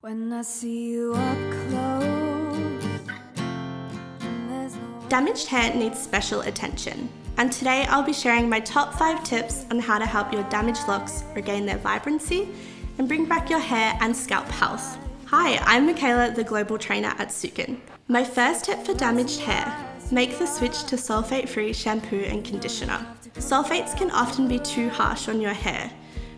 When I see you up close, and there's no Damaged hair needs special attention, and today I'll be sharing my top 5 tips on how to help your damaged locks regain their vibrancy and bring back your hair and scalp health. Hi, I'm Michaela, the Global Trainer at Sukin. My first tip for damaged hair: make the switch to sulfate-free shampoo and conditioner. Sulfates can often be too harsh on your hair,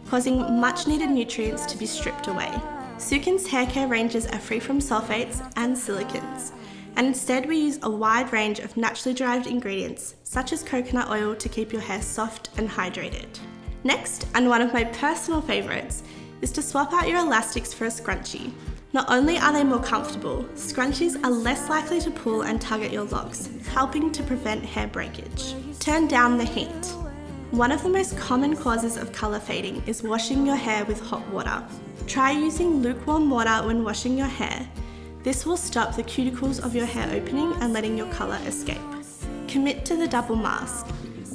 causing much needed nutrients to be stripped away. Sukin's hair care ranges are free from sulfates and silicons, and instead we use a wide range of naturally derived ingredients such as coconut oil to keep your hair soft and hydrated. Next, and one of my personal favourites, is to swap out your elastics for a scrunchie. Not only are they more comfortable, scrunchies are less likely to pull and tug at your locks, helping to prevent hair breakage. Turn down the heat. One of the most common causes of colour fading is washing your hair with hot water. Try using lukewarm water when washing your hair. This will stop the cuticles of your hair opening and letting your colour escape. Commit to the double mask.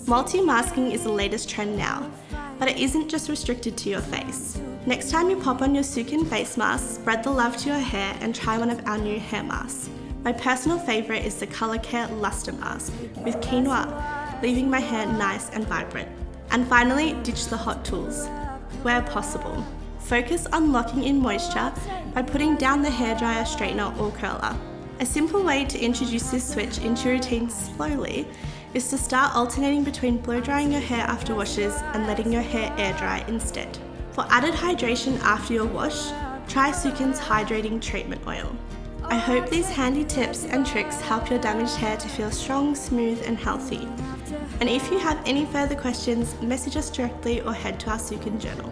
Multi-masking is the latest trend now, but it isn't just restricted to your face. Next time you pop on your Sukin face mask, spread the love to your hair and try one of our new hair masks. My personal favourite is the Colour Care Luster Mask with quinoa, leaving my hair nice and vibrant. And finally, ditch the hot tools, where possible. Focus on locking in moisture by putting down the hairdryer, straightener or curler. A simple way to introduce this switch into your routine slowly is to start alternating between blow drying your hair after washes and letting your hair air dry instead. For added hydration after your wash, try Sukin's Hydrating Treatment Oil. I hope these handy tips and tricks help your damaged hair to feel strong, smooth and healthy. And if you have any further questions, message us directly or head to our Sukin journal.